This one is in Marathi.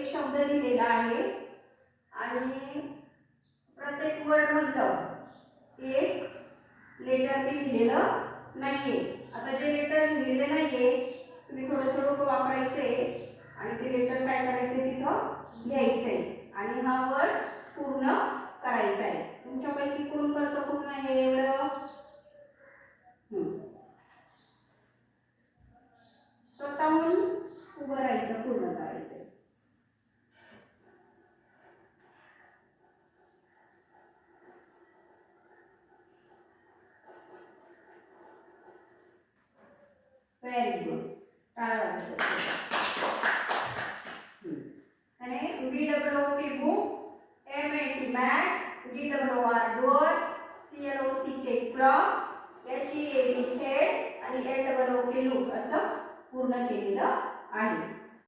एक शब्द लिहिलेला आहे आणि प्रत्येक वर्ड मधलं एक लेटर मी लिहिलेलं नाहीये. आता जे लेटर लिहिलेले नाहीये तुम्ही थोडंसं डोकं वापरायचे आणि ते लेटर काय करायचे तिथं लिहायचे आणि हा वर्ड पूर्ण करायचा आहे. तुमच्यापैकी कोण करतं पूर्ण हे एवढं? स्वतःहून उभं राहायचं, पूर्ण करायचं. Very good. टाळा वाजवतो. आणि BOOK book, MAT mat, DOOR door, CLOCK clock, HEAD head आणि LOOK लूक असं पूर्ण केलेलं आहे.